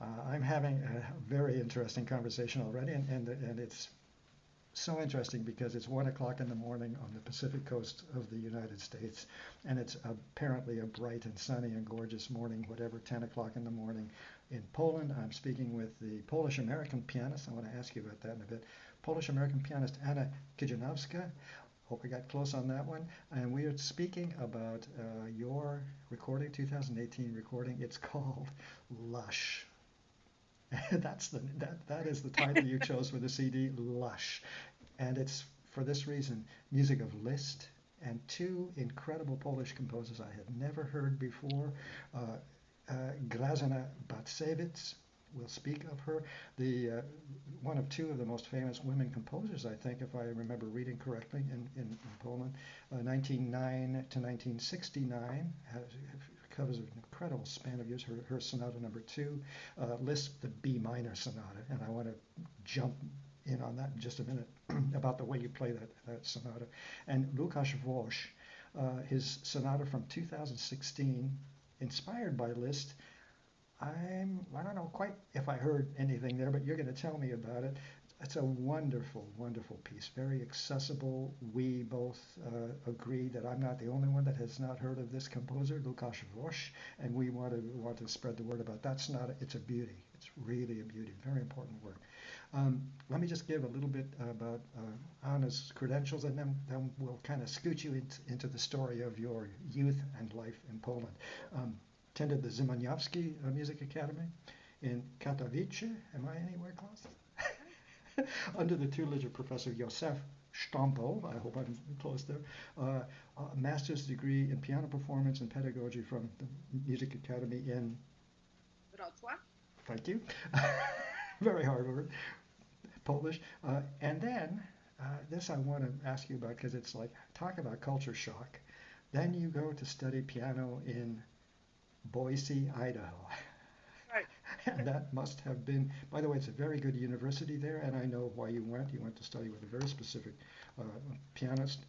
I'm having a very interesting conversation already, and it's so interesting because it's 1 o'clock in the morning on the Pacific coast of the United States, and it's apparently a bright and sunny and gorgeous morning, whatever, 10 o'clock in the morning in Poland. I'm speaking with the Polish-American pianist. I want to ask you about that in a bit. Polish-American pianist Anna Kijanowska. Hope I got close on that one. And we are speaking about your recording, 2018 recording. It's called Lush. That is the title you chose for the CD, Lush, and it's for this reason: music of Liszt and two incredible Polish composers I had never heard before. Grażyna Bacewicz. We'll speak of her, the one of two of the most famous women composers, I think, if I remember reading correctly, in Poland. 1909 to 1969, covers an incredible span of years. Her sonata number 2, Liszt, the B minor sonata, and I want to jump in on that in just a minute about the way you play that sonata. And Łukasz Włosz, his sonata from 2016, inspired by Liszt. I don't know quite if I heard anything there, but you're going to tell me about it. It's a wonderful, wonderful piece, very accessible. We both agree that I'm not the only one that has not heard of this composer, Łukasz Włosz, and we want to spread the word about that sonata. It's a beauty. It's really a beauty. Very important work. Let me just give a little bit about Anna's credentials, and then we'll kind of scoot you into the story of your youth and life in Poland. Attended the Szymanowski Music Academy in Katowice. Am I anywhere close? Under the tutelage of Professor Józef Stampo. I hope I'm close there. A master's degree in piano performance and pedagogy from the Music Academy in Wrocław. Thank you. Very hard word. Polish. And then this I want to ask you about because it's like, talk about culture shock. Then you go to study piano in Boise, Idaho. Right. And that must have been, by the way, it's a very good university there, and I know why you went. You went to study with a very specific pianist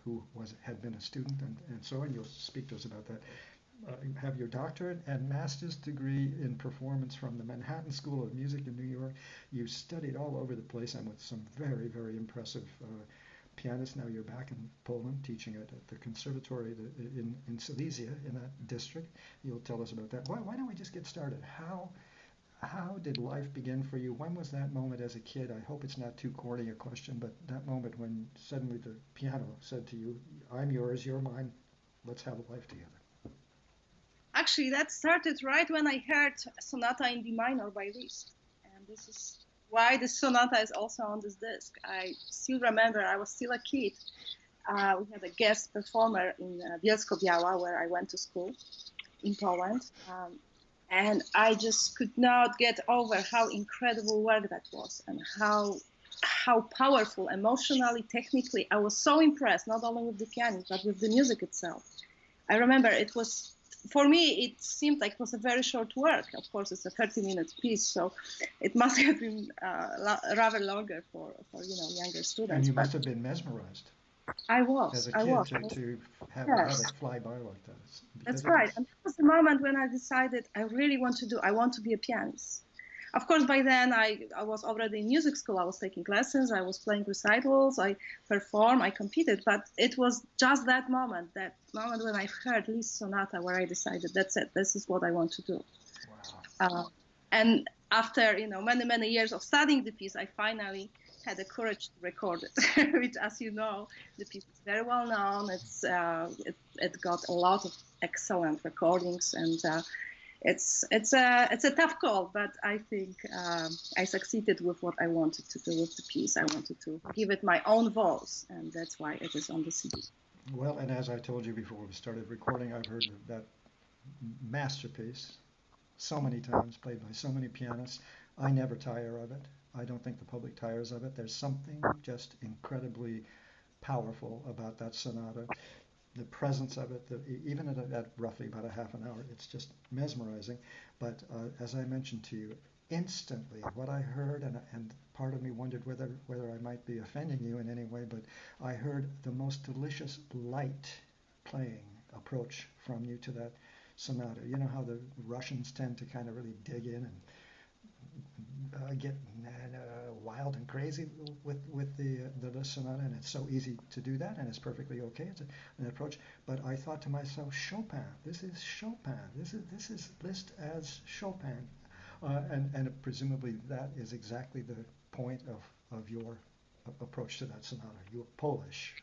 who had been a student, and so on. You'll speak to us about that. Have your doctorate and master's degree in performance from the Manhattan School of Music in New York. You studied all over the place and with some very, very impressive pianist. Now you're back in Poland teaching at the conservatory in Silesia, in that district. You'll tell us about that. Why don't we just get started? How did life begin for you? When was that moment as a kid? I hope it's not too corny a question, but that moment when suddenly the piano said to you, I'm yours, you're mine, let's have a life together. Actually, that started right when I heard Sonata in D minor by Liszt. And this is why the sonata is also on this disc. I still remember I was still a kid. We had a guest performer in Bielsko-Biała, where I went to school in Poland. And I just could not get over how incredible work that was and how powerful emotionally, technically. I was so impressed, not only with the piano, but with the music itself. I remember it was, for me, it seemed like it was a very short work. Of course, it's a 30-minute piece, so it must have been rather longer for younger students. And you must have been mesmerized. I was. As a kid, to have it fly by like that. That's right. And that was the moment when I decided I want to be a pianist. Of course, by then I was already in music school. I was taking lessons. I was playing recitals. I performed. I competed. But it was just that moment when I heard Liszt Sonata, where I decided, that's it. This is what I want to do. Wow. And after many years of studying the piece, I finally had the courage to record it. Which, as you know, the piece is very well known. It got a lot of excellent recordings, and it's a tough call, but I think I succeeded with what I wanted to do with the piece. I wanted to give it my own voice, and that's why it is on the CD. Well, and as I told you before we started recording, I've heard that masterpiece so many times, played by so many pianists. I never tire of it. I don't think the public tires of it. There's something just incredibly powerful about that sonata. The presence of it, even at roughly about a half an hour, it's just mesmerizing. But as I mentioned to you, instantly what I heard, and part of me wondered whether I might be offending you in any way, but I heard the most delicious light playing approach from you to that sonata. You know how the Russians tend to kind of really dig in and get wild and crazy with the Liszt sonata, and it's so easy to do that, and it's perfectly okay. It's an approach. But I thought to myself, Chopin. This is Chopin. This is Liszt as Chopin, and presumably that is exactly the point of your approach to that sonata. You're Polish.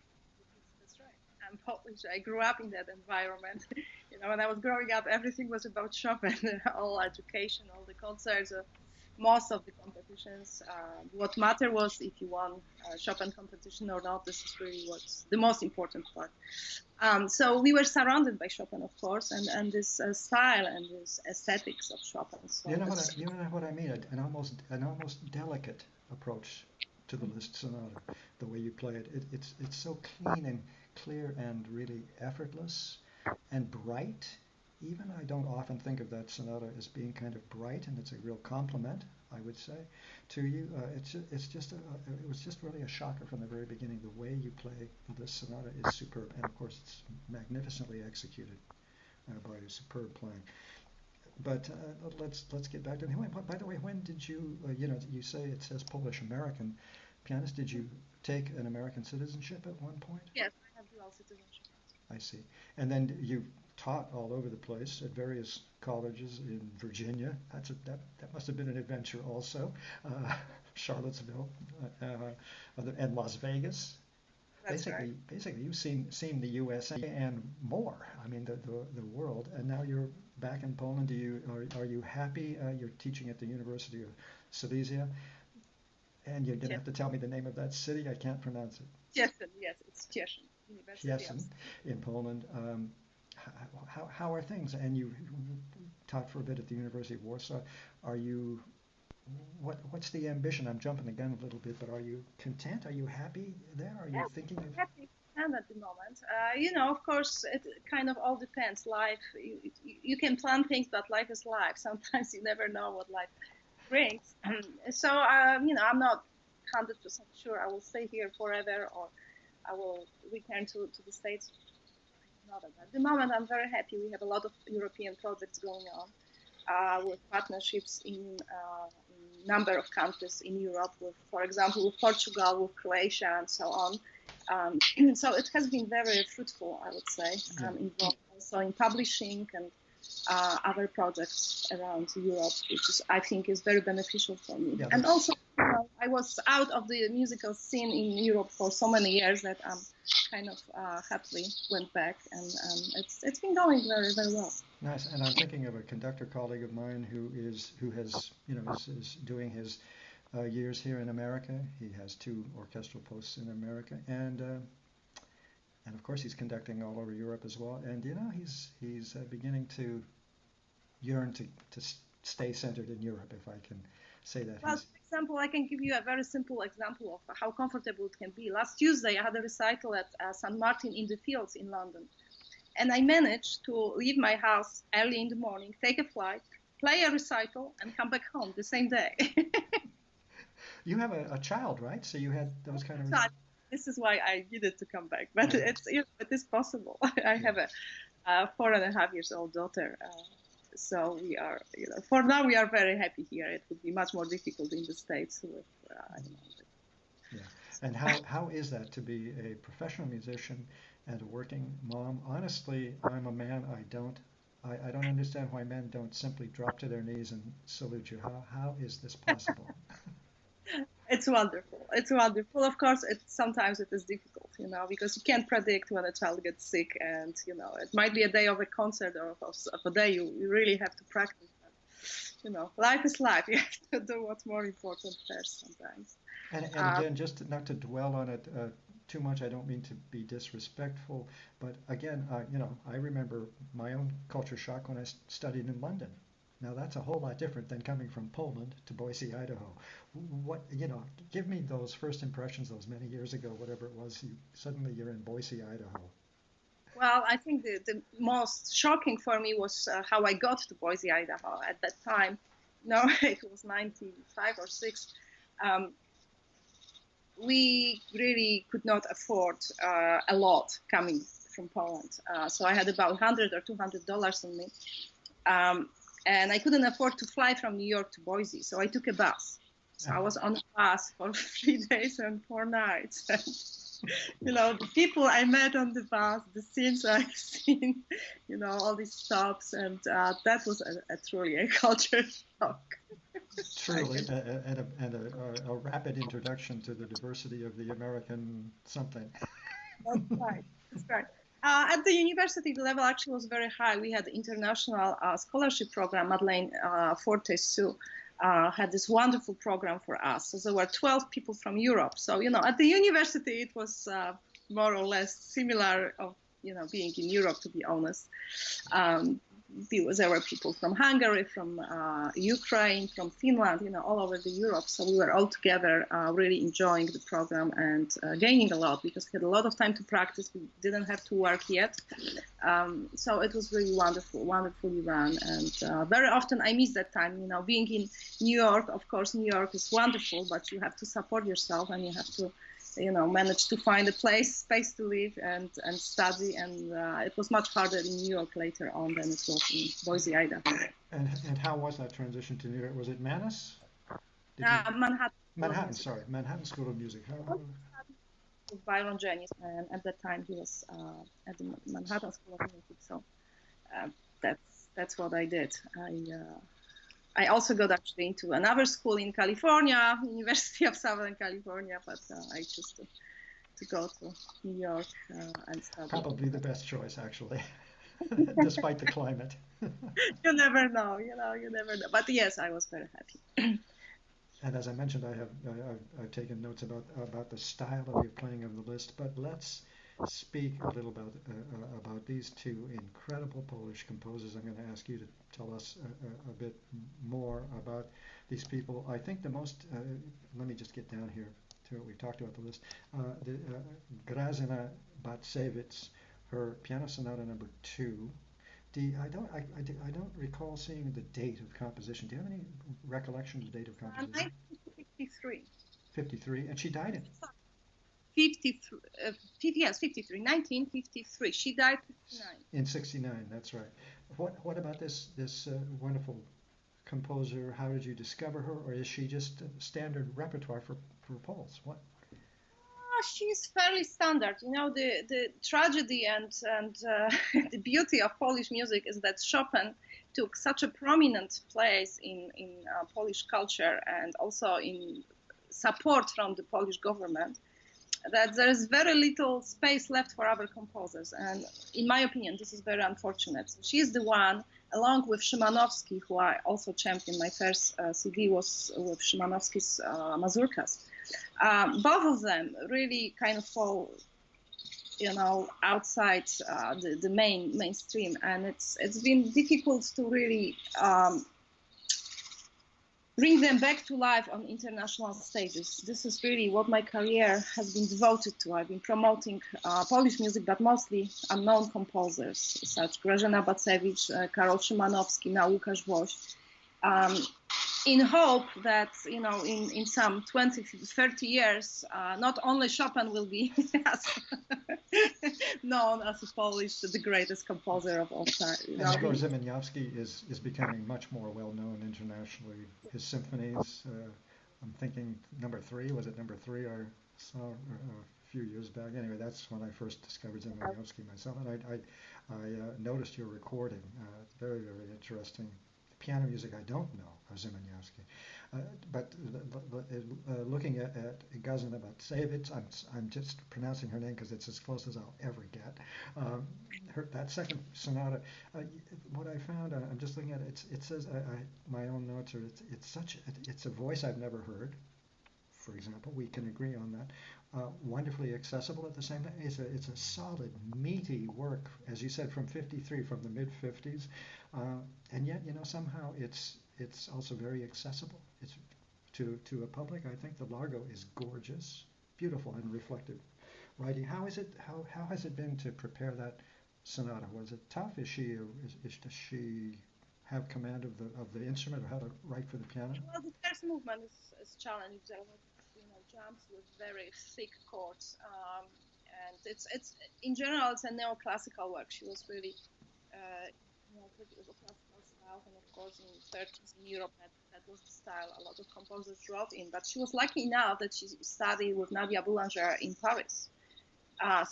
That's right. I'm Polish. I grew up in that environment. When I was growing up, everything was about Chopin. All education, all the concerts, most of the competitions. What mattered was if you won a Chopin competition or not. This is really what's the most important part. So we were surrounded by Chopin, of course, and this style and this aesthetics of Chopin. So You know what I mean? An almost delicate approach to the Liszt sonata. The way you play it, it's so clean and clear and really effortless and bright. Even I don't often think of that sonata as being kind of bright, and it's a real compliment, I would say, to you. It was just really a shocker from the very beginning. The way you play this sonata is superb, and of course it's magnificently executed by a superb playing. But let's get back to by the way, when did you you say it says Polish American pianist? Did you take an American citizenship at one point? yes, I have dual citizenship. I see. And then you taught all over the place at various colleges in Virginia. That must have been an adventure also. Charlottesville, and Las Vegas. That's right. Basically, you've seen the USA and more. I mean, the world. And now you're back in Poland. Are you happy? You're teaching at the University of Silesia, and you're going to Yes, have to tell me the name of that city. I can't pronounce it. Cieszyn, yes, it's Cieszyn University of. Kiesin in Poland. How are things? And you taught for a bit at the University of Warsaw. Are you what's the ambition? I'm jumping the gun a little bit, but are you content? Are you happy there? Are you Yes, thinking I'm of? happy and at the moment. Of course, it kind of all depends. Life, you can plan things, but life is life. Sometimes you never know what life brings. So, I'm not 100% sure I will stay here forever or I will return to the States. Not at the moment. I'm very happy. We have a lot of European projects going on with partnerships in number of countries in Europe, with, for example, with Portugal, with Croatia, and so on. So it has been very fruitful, I would say. Yeah. I'm involved also in publishing and other projects around Europe, which I think is very beneficial for me. Yeah, And also, I was out of the musical scene in Europe for so many years that I'm kind of happily went back, and it's been going very, very well. Nice. And I'm thinking of a conductor colleague of mine who has is doing his years here in America. He has two orchestral posts in America, and of course he's conducting all over Europe as well. And he's beginning to yearn to stay centered in Europe, if I can say that. Well, for example, I can give you a very simple example of how comfortable it can be. Last Tuesday, I had a recital at St. Martin in the Fields in London. And I managed to leave my house early in the morning, take a flight, play a recital, and come back home the same day. You have a child, right? So you had those kind of. This is why I needed to come back. But it is possible. I have a 4.5 years old daughter. So we are, for now we are very happy here. It would be much more difficult in the States with, I don't know. Yeah. And how is that to be a professional musician and a working mom? Honestly, I'm a man. I don't understand why men don't simply drop to their knees and salute you. How is this possible? It's wonderful. It's wonderful. Of course, sometimes it is difficult, because you can't predict when a child gets sick, and it might be a day of a concert or of a day you really have to practice. But, life is life. You have to do what's more important first sometimes. And again, just not to dwell on it too much, I don't mean to be disrespectful, but again, I remember my own culture shock when I studied in London. Now that's a whole lot different than coming from Poland to Boise, Idaho. Give me those first impressions, those many years ago, whatever it was. Suddenly you're in Boise, Idaho. Well, I think the most shocking for me was how I got to Boise, Idaho at that time. No, it was 95 or 6. We really could not afford a lot coming from Poland. So I had about $100 or $200 on me. and I couldn't afford to fly from New York to Boise, so I took a bus. So I was on a bus for 3 days and 4 nights. The people I met on the bus, the scenes I've seen, all these stops, and that was truly a culture shock. Truly, and a rapid introduction to the diversity of the American something. That's right. That's right. At the university, the level actually was very high. We had the international scholarship program. Madeleine Forte Sue had this wonderful program for us. So there were 12 people from Europe. So, at the university, it was more or less similar of, being in Europe, to be honest. There were people from Hungary, from Ukraine, from Finland, all over the Europe. So we were all together, really enjoying the program and gaining a lot because we had a lot of time to practice. We didn't have to work yet. So it was really wonderful, wonderfully run. And very often I miss that time, being in New York. Of course, New York is wonderful, but you have to support yourself and you have to manage to find a space to live and study. And it was much harder in New York later on than it was in Boise, Idaho. And how was that transition to New York? Was it Manus? Manhattan, sorry, Manhattan School of Music. Byron Janis, and at that time he was at the Manhattan School of Music. So that's what I did. I also got actually into another school in California, University of Southern California, but I chose to go to New York and study. Probably the best choice, actually, despite the climate. You never know, you never know. But yes, I was very happy. And as I mentioned, I've taken notes about the style of your playing of the list. But let's speak a little about these two incredible Polish composers. I'm going to ask you to tell us a bit more about these people. I think the most, let me just get down here to what we talked about the list. Grażyna Batsevich, her Piano Sonata number 2. I don't recall seeing the date of composition. Do you have any recollection of the date of composition? 1953. 53, and she died in 53, yes, 53, 1953. She died 59. In 69, that's right. What about this wonderful composer? How did you discover her, or is she just a standard repertoire for Poles? What? She's fairly standard. The tragedy and the beauty of Polish music is that Chopin took such a prominent place in Polish culture and also in support from the Polish government, that there is very little space left for other composers. And in my opinion, this is very unfortunate. So she is the one, along with Szymanowski, who I also championed. My first CD was with Szymanowski's Mazurkas. Both of them really kind of fall, outside the mainstream. And it's been difficult to really bring them back to life on international stages. This is really what my career has been devoted to. I've been promoting Polish music, but mostly unknown composers, such Grażyna Batsevich, Karol Szymanowski, now Łukasz Woś, in hope that, in some 20, 30 years, not only Chopin will be known as the greatest composer of all time. And Igor Ziemianowski is becoming much more well-known internationally. His symphonies, I'm thinking number 3, was it number 3 I saw a few years back? Anyway, that's when I first discovered Ziemianowski myself, and I noticed your recording. It's very, very interesting. Piano music I don't know of Ziemianowski, but looking at Grażyna Batsevich, I'm just pronouncing her name because it's as close as I'll ever get. That second sonata, what I found, I'm just looking at it. It says my own notes are it's a voice I've never heard. For example, we can agree on that. Wonderfully accessible at the same time. It's a solid, meaty work, as you said, from 53, from the mid 50s, and yet somehow it's also very accessible. It's to a public. I think the Largo is gorgeous, beautiful, and reflective writing. How has it been to prepare that sonata? Was it tough? Does she have command of the instrument, or how to write for the piano? Well, the first movement is challenging. There are jumps with very thick chords, and it's in general it's a neoclassical work. She was really critical of classical style. and of course in the 30s in Europe, that was the style a lot of composers wrote in. But she was lucky enough that she studied with Nadia Boulanger in Paris.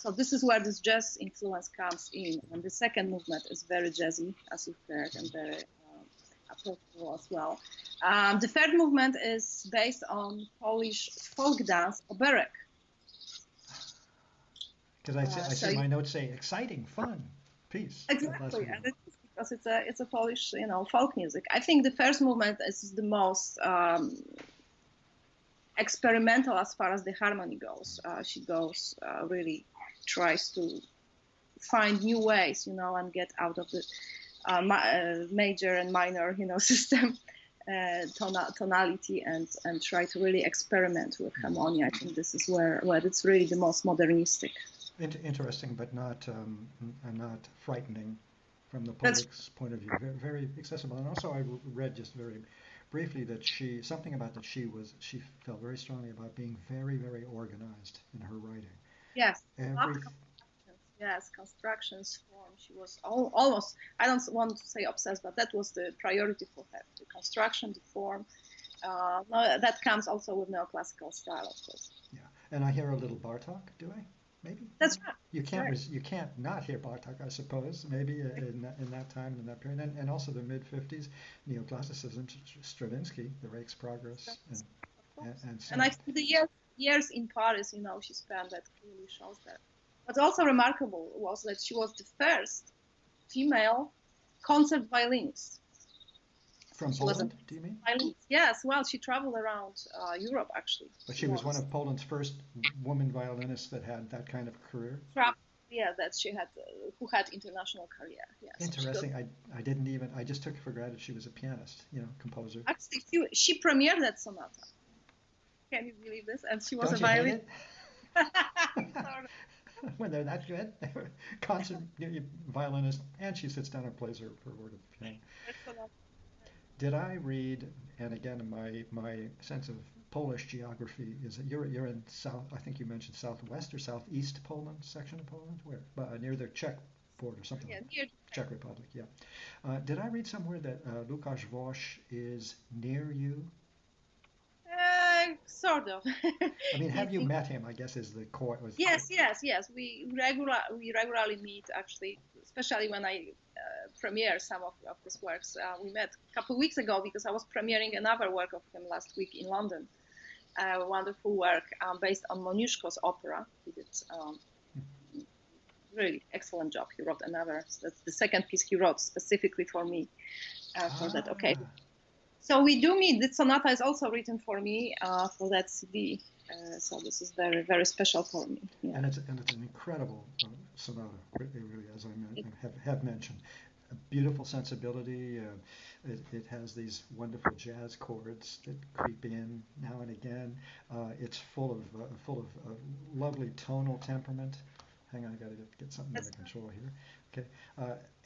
So this is where this jazz influence comes in. And the second movement is very jazzy, as you've heard, and very approachable as well. The third movement is based on Polish folk dance, oberek. Because I see my notes say exciting, fun, peace. Exactly, and because it's a Polish, folk music. I think the first movement is the most experimental as far as the harmony goes. She goes really tries to find new ways, and get out of the major and minor, system tonality and try to really experiment with harmony. I think this is where it's really the most modernistic. Interesting, but not frightening from the public's point of view. Very, very accessible. And also, I read just very briefly that she felt very strongly about being very, very organized in her writing. Yes. Yes, constructions, form. She was almost, I don't want to say obsessed, but that was the priority for her. The construction, the form. That comes also with neoclassical style, of course. Yeah, and I hear a little Bartók, do I? Maybe? That's right. You can't not hear Bartók, I suppose, maybe in that time, in that period. And also the mid-50s, neoclassicism, Stravinsky, The Rake's Progress, and so on. And I think the years in Paris, she spent, that clearly shows that. What's also remarkable was that she was the first female concert violinist. From Poland, do you mean? Violinist. Yes, well, she traveled around Europe, actually. But she was one of Poland's first woman violinists that had that kind of career? Yeah, that she had, who had international career, yes. Interesting. I just took it for granted she was a pianist, composer. Actually, she premiered that sonata. Can you believe this? And she was a violinist. When they're that good, concert violinist, and she sits down and plays her word of the piano. Did I read? And again, my sense of Polish geography is that you're in south. I think you mentioned southwest or southeast Poland, section of Poland, where near the Czech border or something. Yeah, like that. Czech Republic. Yeah. Did I read somewhere that Lukáš Voš is near you? Sort of. I mean, have you met him? I guess is the core. Yes. We regularly meet, actually, especially when I premiere some of his works. We met a couple of weeks ago because I was premiering another work of him last week in London. A wonderful work based on Moniuszko's opera. He did really excellent job. He wrote that's the second piece he wrote specifically for me for that occasion. So we do meet. The sonata is also written for me for that CD. So this is very, very special for me. Yeah. And it's an incredible sonata, really, as I have mentioned. A beautiful sensibility. It has these wonderful jazz chords that creep in now and again. It's full of lovely tonal temperament. Hang on, I got to get something under control here. Okay,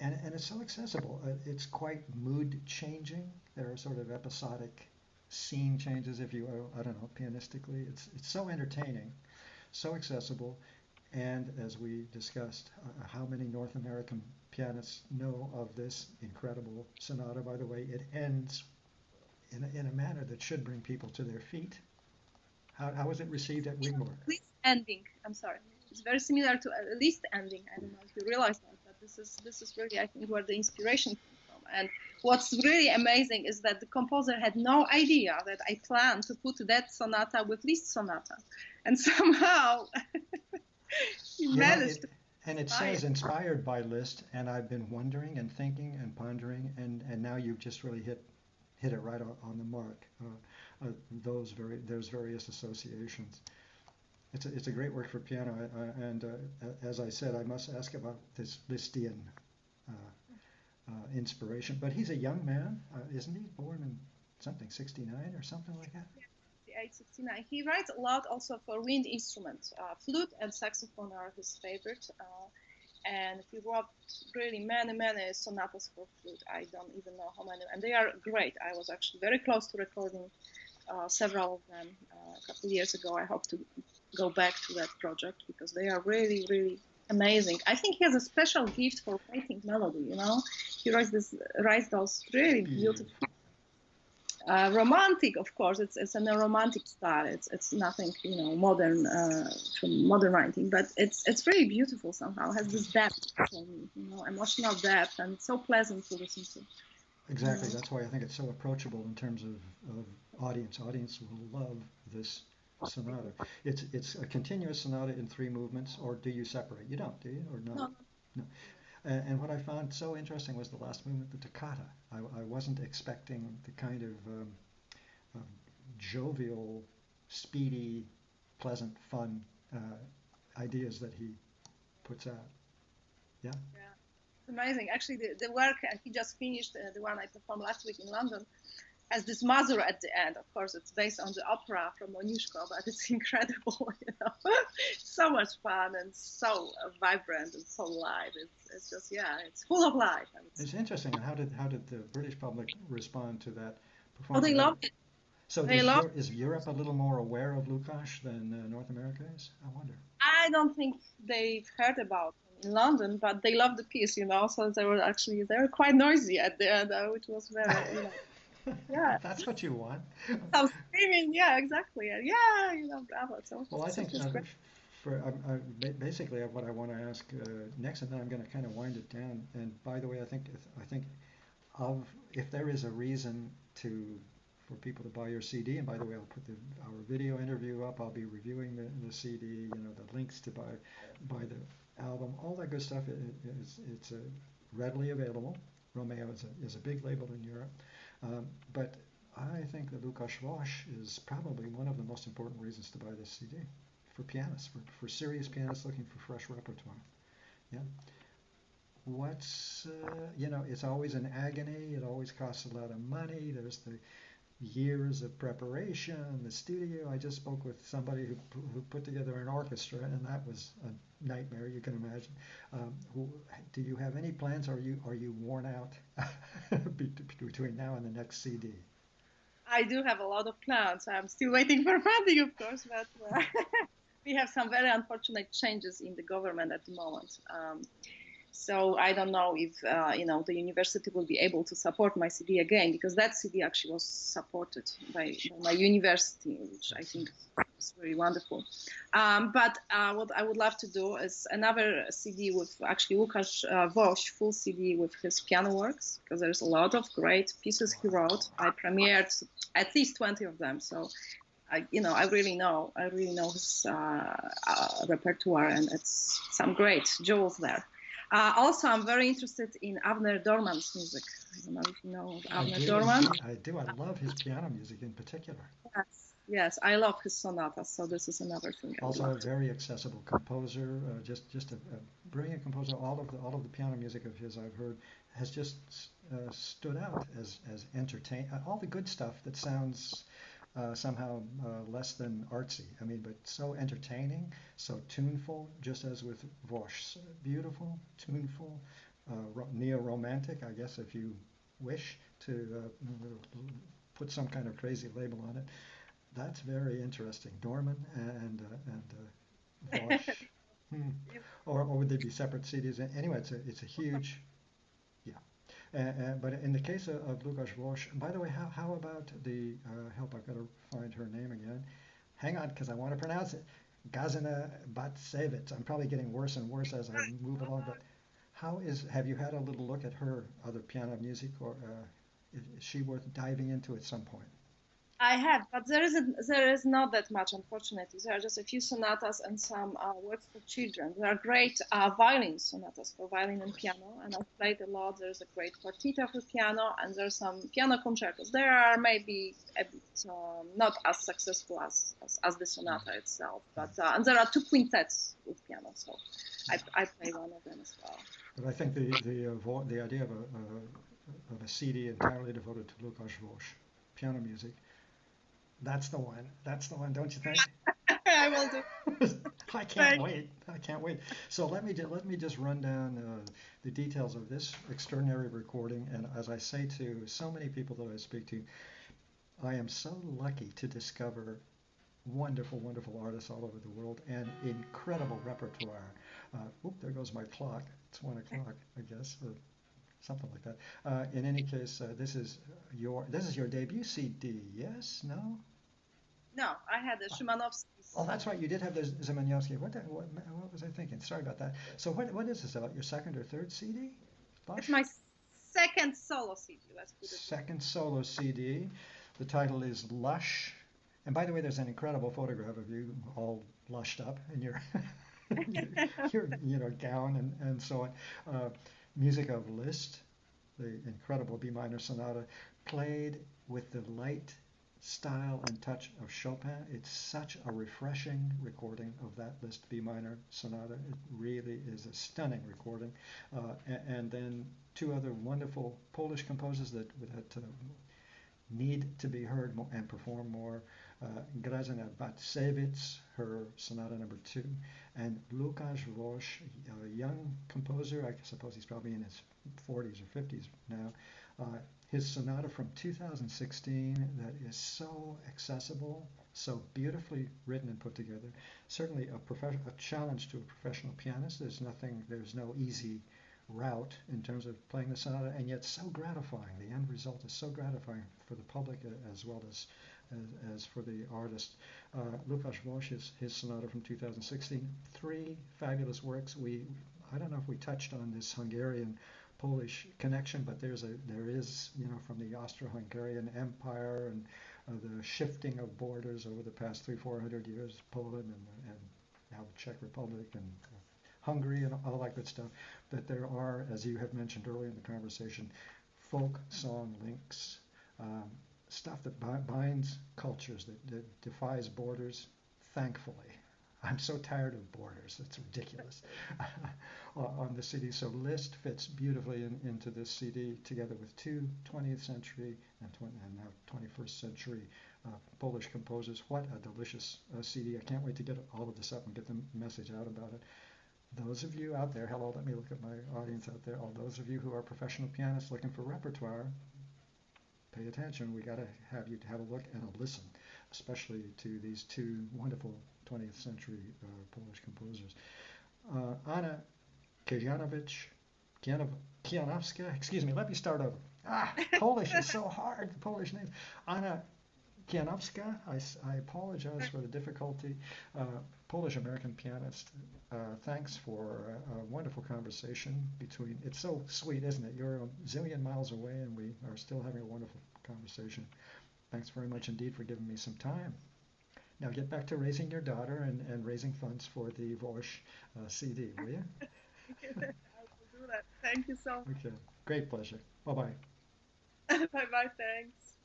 and it's so accessible. It's quite mood changing. There are sort of episodic scene changes, if you will. I don't know, pianistically. It's so entertaining, so accessible, and as we discussed, how many North American pianists know of this incredible sonata? By the way, it ends in a manner that should bring people to their feet. How was it received at Wigmore? Liszt ending. I'm sorry. It's very similar to a Liszt ending. I don't know if you realize that, but this is really, I think, where the inspiration came from. And what's really amazing is that the composer had no idea that I planned to put that sonata with Liszt sonata, and somehow he managed to. And it says inspired by Liszt, and I've been wondering and thinking and pondering, and now you've just really hit it right on the mark. Those various associations. It's a great work for piano, and as I said, I must ask about this Lisztian inspiration. But he's a young man, isn't he? Born in something 69 or something like that. 68, 69. He writes a lot also for wind instruments. Flute and saxophone are his favorite, and he wrote really many sonatas for flute. I don't even know how many, and they are great. I was actually very close to recording several of them a couple of years ago. I hope to go back to that project because they are really amazing. I think he has a special gift for writing melody. He writes those really beautiful, Beautiful. romantic. Of course, it's in a romantic style. It's nothing modern from modern writing, but it's very beautiful somehow. It has this depth for me, emotional depth, and it's so pleasant to listen to. You Exactly. know. That's why I think it's so approachable in terms of audience. Audience will love this sonata. It's a continuous sonata in three movements, or do you separate? You don't, do you? Or not? No, No. And what I found so interesting was the last movement, the toccata. I wasn't expecting the kind of jovial, speedy, pleasant, fun ideas that he puts out. Yeah. yeah, it's amazing. Actually, the work he just finished, the one I performed last week in London, has this Mazur at the end. Of course, it's based on the opera from Moniuszko, but it's incredible. So much fun and so vibrant and so live. It's just it's full of life, I would say. It's interesting. And how did the British public respond to that Oh, performance? they love it. So They love. Is Europe a little more aware of Lukács than North America is? I wonder. I don't think they've heard about him in London, but they love the piece. So they were quite noisy at the end, which was very. Yeah, That's what you want. some screaming. Yeah, exactly. And yeah, bravo. So Well, I think it was great. basically what I want to ask next, and then I'm going to kind of wind it down. And by the way, I think of if there is a reason to for people to buy your CD, and by the way, I'll put our video interview up. I'll be reviewing the CD, the links to buy the album, all that good stuff. It's readily available. Romeo is a big label in Europe, but I think that Lukács Voss is probably one of the most important reasons to buy this CD for pianists, for serious pianists looking for fresh repertoire. Yeah. It's always an agony. It always costs a lot of money. There's the years of preparation, the studio. I just spoke with somebody who put together an orchestra, and that was a nightmare. You can imagine. Do you have any plans? Are you worn out between now and the next CD? I do have a lot of plans. I'm still waiting for funding, of course, but we have some very unfortunate changes in the government at the moment. So I don't know if the university will be able to support my CD again, because that CD actually was supported by my university, which I think is very wonderful. But what I would love to do is another CD with actually Łukasz Woś, full CD with his piano works, because there's a lot of great pieces he wrote. I premiered at least 20 of them, so I really know his repertoire, and it's some great jewels there. Also, I'm very interested in Avner Dorman's music. I don't know if you know I Avner do Dorman. indeed. I do. I love his piano music in particular. Yes, I love his sonatas. So this is another thing I would Also a love to. very accessible composer, just a brilliant composer. All of the piano music of his I've heard has just stood out as entertain. All the good stuff that sounds somehow less than artsy. I mean, but so entertaining, so tuneful, just as with Vosh. Beautiful, tuneful, neo-romantic, I guess, if you wish to put some kind of crazy label on it. That's very interesting. Dorman and Vosh. Hmm. Or would they be separate CDs? Anyway, it's a huge, yeah. But in the case of Lukas Vosch, by the way, how about the help? I've got to find her name again. Hang on, because I want to pronounce it. Gazina Batsevich. I'm probably getting worse and worse as I move along. But have you had a little look at her other piano music, or is she worth diving into at some point? I have, but there is not that much, unfortunately. There are just a few sonatas and some works for children. There are great violin sonatas for violin and piano, and I've played a lot. There's a great quartita for piano, and there's some piano concertos. There are maybe a bit not as successful as the sonata itself, but and there are two quintets with piano, so I play one of them as well. But I think the idea of a CD entirely devoted to Lukas Vosch, piano music, that's the one. That's the one, don't you think? I will do. I can't Thank wait. I can't wait. So let me just run down the details of this extraordinary recording. And as I say to so many people that I speak to, I am so lucky to discover wonderful, wonderful artists all over the world and incredible repertoire. There goes my clock. It's 1 o'clock, I guess, or something like that. In any case, this is your debut CD, yes? No? No, I had the Oh, Szymanowski's. that's right. You did have the Zemanowski. What was I thinking? Sorry about that. So what is this about? Your second or third CD? It's Lush? my second solo CD. Let's put it this Second solo CD. The title is Lush. And by the way, there's an incredible photograph of you all lushed up in your way. your gown and so on. Uh, Music of Liszt, the incredible B minor sonata, played with the light style and touch of Chopin. It's such a refreshing recording of that Liszt B minor sonata. It really is a stunning recording. And then two other wonderful Polish composers that need to be heard and performed more. Grażyna Batsevich, her Sonata Number 2, and Łukasz Woś, a young composer, I suppose he's probably in his 40s or 50s now, his sonata from 2016 that is so accessible, so beautifully written and put together. Certainly a challenge to a professional pianist. There's no easy route in terms of playing the sonata, and yet so gratifying. The end result is so gratifying for the public as well as for the artist. Łukasz Woś, his sonata from 2016, three fabulous works. I don't know if we touched on this Hungarian Polish connection, but there is from the Austro-Hungarian Empire and the shifting of borders over the past 300-400 years, Poland and now the Czech Republic and Hungary and all that good stuff, that there are, as you have mentioned earlier in the conversation, folk song links, stuff that binds cultures, that defies borders, thankfully. I'm so tired of borders. It's ridiculous on the CD. So Liszt fits beautifully into this CD together with two 20th century and now 21st century Polish composers. What a delicious CD. I can't wait to get all of this up and get the message out about it. Those of you out there, hello, let me look at my audience out there. All those of you who are professional pianists looking for repertoire, pay attention. We got to have you have a look and a listen, especially to these two wonderful 20th century Polish composers. Anna Kijanowska, excuse me, let me start over. Polish is so hard, the Polish names. Anna Kijanowska, I apologize for the difficulty. Polish-American pianist. Thanks for a wonderful conversation between. It's so sweet, isn't it? You're a zillion miles away, and we are still having a wonderful conversation. Thanks very much indeed for giving me some time. Now get back to raising your daughter and raising funds for the Vosh CD, will you? I will do that. Thank you so Okay, great pleasure. Bye bye. much. Bye bye. Thanks.